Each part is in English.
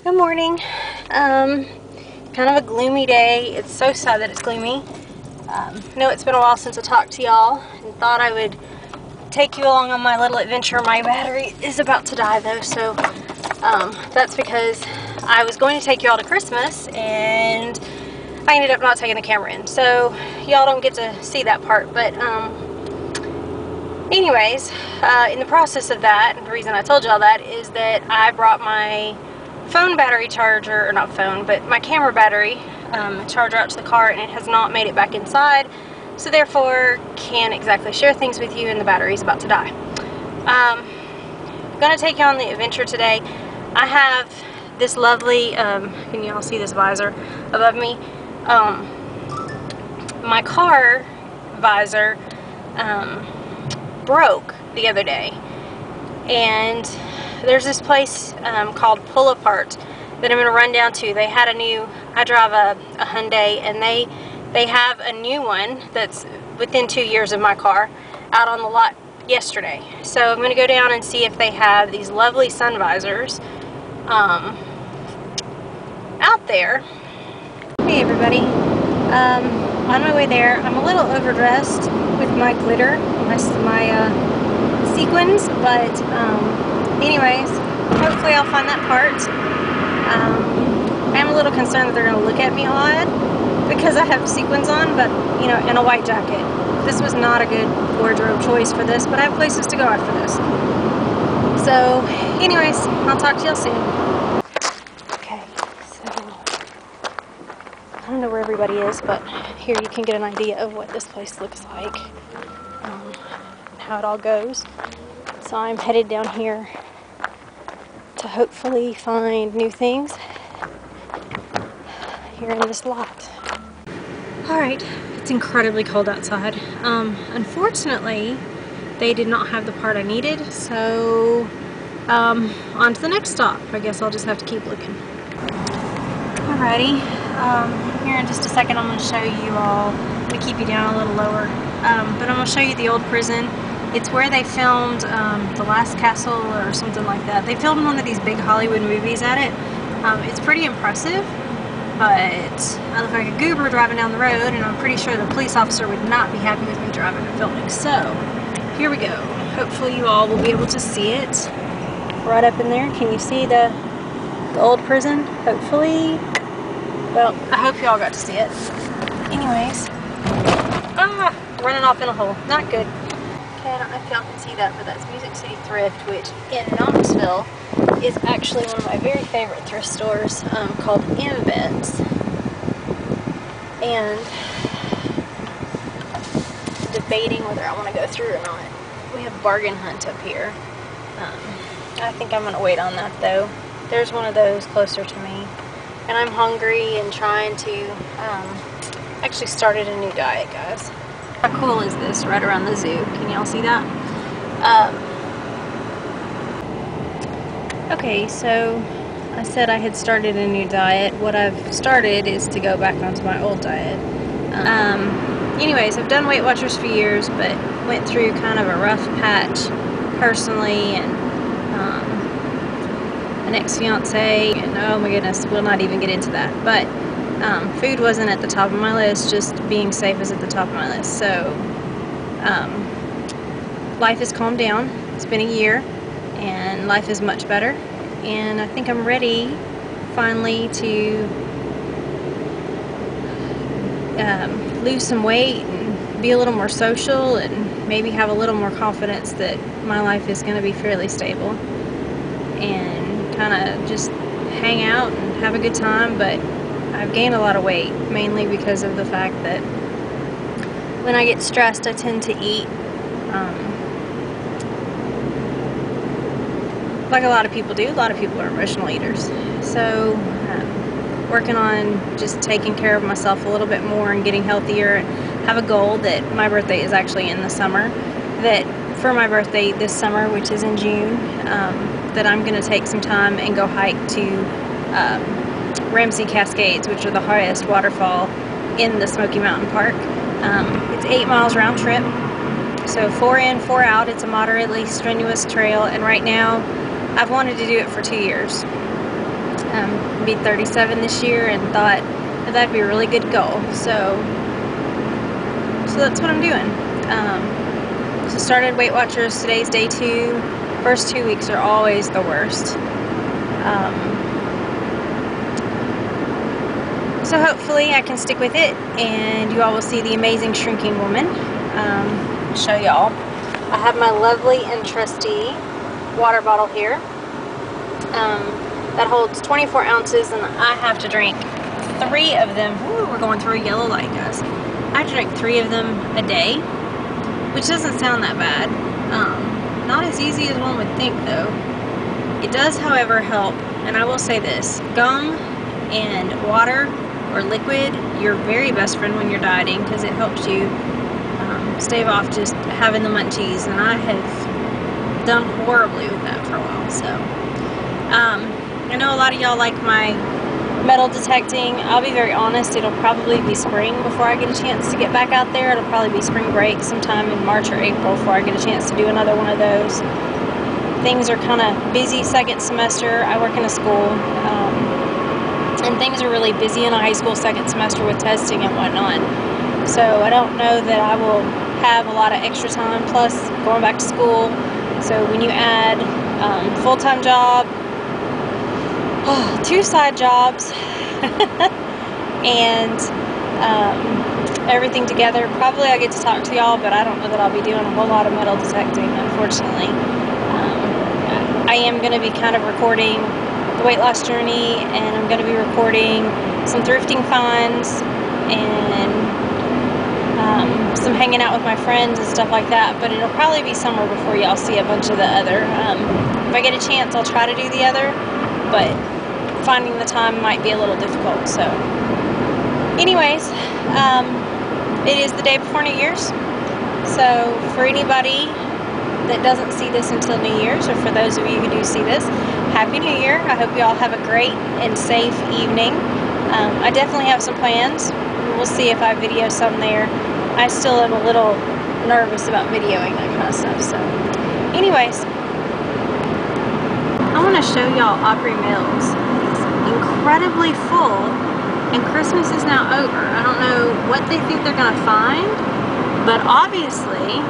Good morning. Kind of a gloomy day. It's so sad that it's gloomy. I know it's been a while since I talked to y'all and thought I would take you along on my little adventure. My battery is about to die though, so that's because I was going to take y'all to Christmas and I ended up not taking the camera in. So y'all don't get to see that part, but anyways, in the process of that, the reason I told y'all that is that I brought my phone battery charger, or not phone, but my camera battery charger out to the car, and it has not made it back inside, so therefore can't exactly share things with you, and the battery's about to die. I'm gonna take you on the adventure today. I have this lovely, can you all see this visor above me? My car visor broke the other day, and there's this place called Pull Apart that I'm going to run down to. They had a new, I drive a Hyundai, and they have a new one that's within 2 years of my car out on the lot yesterday. So I'm going to go down and see if they have these lovely sun visors out there. Hey everybody, on my way there. I'm a little overdressed with my glitter, my sequins, but anyways, hopefully I'll find that part. I'm a little concerned that they're going to look at me odd because I have sequins on, but you know, and a white jacket. This was not a good wardrobe choice for this, but I have places to go after this. So anyways, I'll talk to y'all soon. Okay, so I don't know where everybody is, but here you can get an idea of what this place looks like, and how it all goes. So I'm headed down here to hopefully find new things here in this lot. Alright, it's incredibly cold outside. Unfortunately, they did not have the part I needed, so on to the next stop. I guess I'll just have to keep looking. Alrighty, here in just a second I'm going to show you all, I'm going to keep you down a little lower, but I'm going to show you the old prison. It's where they filmed The Last Castle or something like that. They filmed one of these big Hollywood movies at it. It's pretty impressive, but I look like a goober driving down the road, and I'm pretty sure the police officer would not be happy with me driving and filming. So, here we go. Hopefully you all will be able to see it. Right up in there. Can you see the old prison? Hopefully. Well, I hope you all got to see it. Anyways. Running off in a hole. Not good. I don't know if y'all can see that, but that's Music City Thrift, which in Knoxville is actually one of my very favorite thrift stores, called M-Vets. And debating whether I want to go through or not. We have Bargain Hunt up here. I think I'm going to wait on that though. There's one of those closer to me. And I'm hungry and trying to actually started a new diet, guys. How cool is this right around the zoo? Can y'all see that? Okay, so I said I had started a new diet. What I've started is to go back onto my old diet. Anyways, I've done Weight Watchers for years, but went through kind of a rough patch personally, and an ex-fiance, and oh my goodness, we'll not even get into that. But food wasn't at the top of my list, just being safe is at the top of my list. So life has calmed down. It's been a year and life is much better, and I think I'm ready finally to lose some weight and be a little more social and maybe have a little more confidence that my life is going to be fairly stable, and kind of just hang out and have a good time. But I've gained a lot of weight, mainly because of the fact that when I get stressed, I tend to eat like a lot of people do. A lot of people are emotional eaters. So working on just taking care of myself a little bit more and getting healthier. Have a goal that my birthday is actually in the summer, that for my birthday this summer, which is in June, that I'm going to take some time and go hike to Ramsey Cascades, which are the highest waterfall in the Smoky Mountain Park. It's 8 miles round trip, so 4 in, 4 out. It's a moderately strenuous trail, and right now I've wanted to do it for 2 years. Be 37 this year, and thought that'd be a really good goal. So that's what I'm doing. So started Weight Watchers. Today's day 2. First 2 weeks are always the worst. So hopefully I can stick with it, and you all will see the amazing shrinking woman. Show y'all. I have my lovely and trusty water bottle here. That holds 24 ounces, and I have to drink 3 of them. Ooh, we're going through a yellow light, guys. I have to drink 3 of them a day, which doesn't sound that bad. Not as easy as one would think, though. It does, however, help, and I will say this: gum and water or liquid, your very best friend when you're dieting, because it helps you stave off just having the munchies, and I have done horribly with that for a while. So I know a lot of y'all like my metal detecting. I'll be very honest, it'll probably be spring before I get a chance to get back out there. It'll probably be spring break sometime in March or April before I get a chance to do another one of those. Things are kind of busy second semester. I work in a school, and things are really busy in a high school second semester with testing and whatnot. So I don't know that I will have a lot of extra time, plus going back to school. So when you add full-time job, 2 side jobs, and everything together, probably I get to talk to y'all, but I don't know that I'll be doing a whole lot of metal detecting, unfortunately. I am going to be kind of recording the weight loss journey, and I'm going to be recording some thrifting finds, and some hanging out with my friends and stuff like that, but it'll probably be summer before y'all see a bunch of the other. If I get a chance, I'll try to do the other, but finding the time might be a little difficult. So anyways, it is the day before New Year's, so for anybody that doesn't see this until New Year's, or for those of you who do see this, Happy New Year. I hope you all have a great and safe evening. I definitely have some plans. We'll see if I video some there. I still am a little nervous about videoing that kind of stuff. So anyways, I want to show y'all Opry Mills. It's incredibly full, and Christmas is now over. I don't know what they think they're going to find, but obviously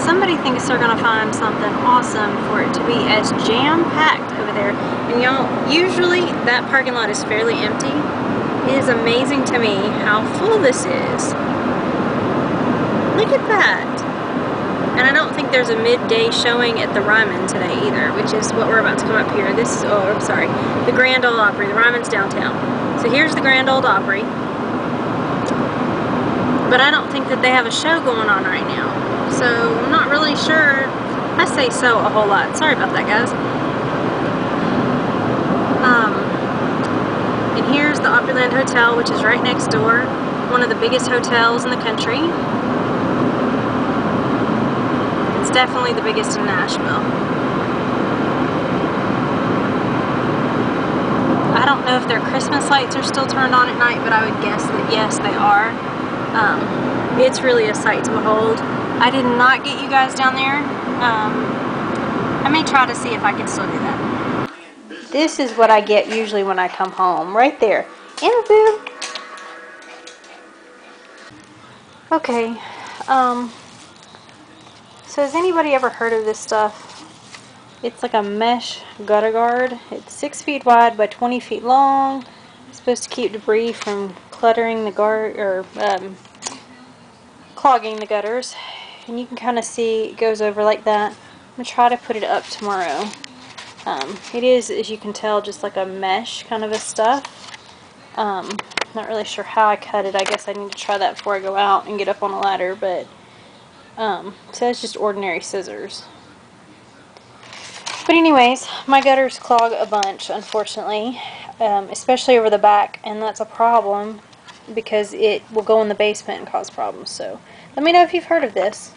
somebody thinks they're going to find something awesome for it to be as jam-packed over there. And y'all, usually that parking lot is fairly empty. It is amazing to me how full this is. Look at that. And I don't think there's a midday showing at the Ryman today either, which is what we're about to come up here. This is, oh, I'm sorry, the Grand Ole Opry. The Ryman's downtown. So here's the Grand Ole Opry. But I don't think that they have a show going on right now. So I'm not really sure. I say so a whole lot. Sorry about that, guys. And here's the Opryland Hotel, which is right next door. One of the biggest hotels in the country. It's definitely the biggest in Nashville. I don't know if their Christmas lights are still turned on at night, but I would guess that yes, they are. It's really a sight to behold. I did not get you guys down there. I may try to see if I can still do that. This is what I get usually when I come home. Right there. Boo. Okay. So has anybody ever heard of this stuff? It's like a mesh gutter guard. It's 6 feet wide by 20 feet long. It's supposed to keep debris from cluttering the guard, or clogging the gutters. And you can kind of see it goes over like that. I'm going to try to put it up tomorrow. It is, as you can tell, just like a mesh kind of a stuff. Not really sure how I cut it. I guess I need to try that before I go out and get up on a ladder, but so it's just ordinary scissors. But anyways, my gutters clog a bunch, unfortunately, especially over the back, and that's a problem because it will go in the basement and cause problems. So let me know if you've heard of this.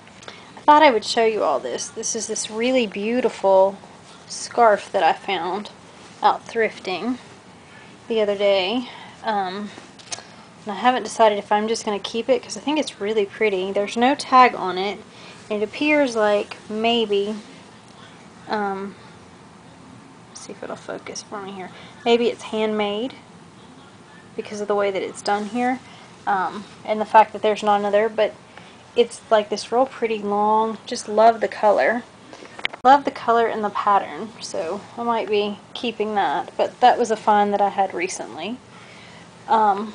I thought I would show you all this. This is this really beautiful scarf that I found out thrifting the other day. And I haven't decided if I'm just going to keep it because I think it's really pretty. There's no tag on it. It appears like maybe, see see if it'll focus for me here. Maybe it's handmade because of the way that it's done here, and the fact that there's not another, but it's like this real pretty long, just love the color. Love the color and the pattern, so I might be keeping that, but that was a find that I had recently. And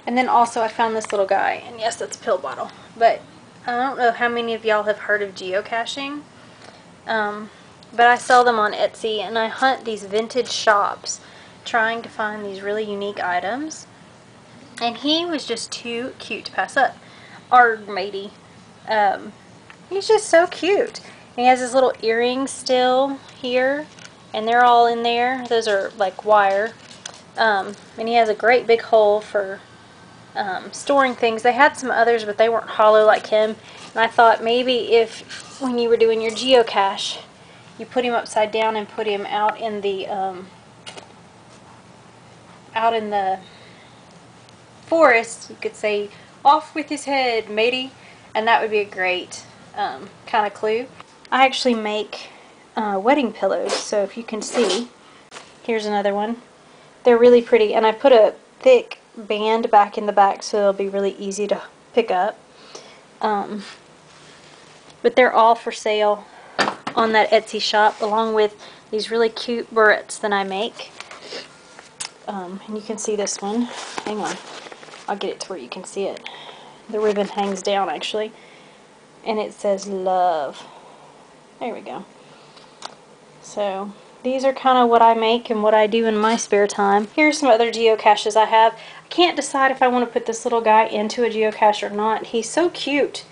then also I found this little guy, and yes, that's a pill bottle, but I don't know how many of y'all have heard of geocaching, but I sell them on Etsy, and I hunt these vintage shops trying to find these really unique items, and he was just too cute to pass up. Arg, matey. He's just so cute. And he has his little earrings still here, and they're all in there. Those are like wire. And he has a great big hole for storing things. They had some others, but they weren't hollow like him. And I thought maybe if, when you were doing your geocache, you put him upside down and put him out in the forest, you could say, "Off with his head, matey," and that would be a great kind of clue. I actually make wedding pillows, so if you can see, here's another one. They're really pretty, and I put a thick band back in the back so it'll be really easy to pick up. But they're all for sale on that Etsy shop, along with these really cute barrettes that I make. And you can see this one. Hang on, I'll get it to where you can see it. The ribbon hangs down actually, and it says love. There we go. So these are kind of what I make and what I do in my spare time. Here's some other geocaches I have. I can't decide if I want to put this little guy into a geocache or not. He's so cute.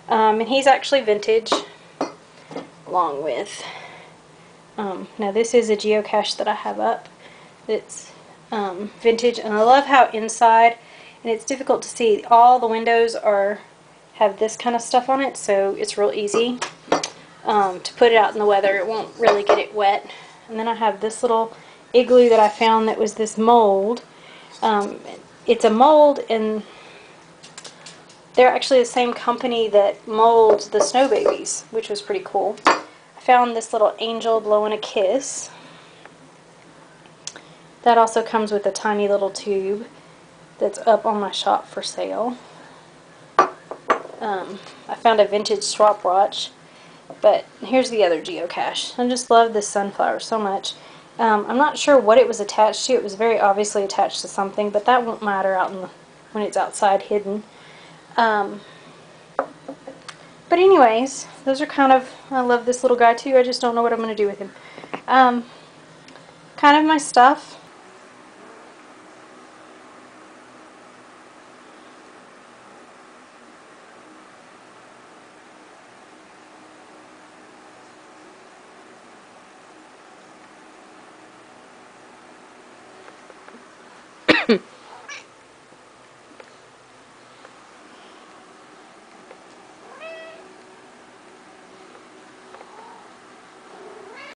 And he's actually vintage, along with, now this is a geocache that I have up that's vintage, and I love how inside, and it's difficult to see, all the windows have this kind of stuff on it, so it's real easy to put it out in the weather. It won't really get it wet. And then I have this little igloo that I found that was this mold. It's a mold, and they're actually the same company that molds the snow babies, which was pretty cool. I found this little angel blowing a kiss. That also comes with a tiny little tube that's up on my shop for sale. I found a vintage stopwatch, but here's the other geocache. I just love this sunflower so much. I'm not sure what it was attached to. It was very obviously attached to something, but that won't matter when it's outside hidden. But anyways, those are kind of, I love this little guy too. I just don't know what I'm going to do with him. Kind of my stuff.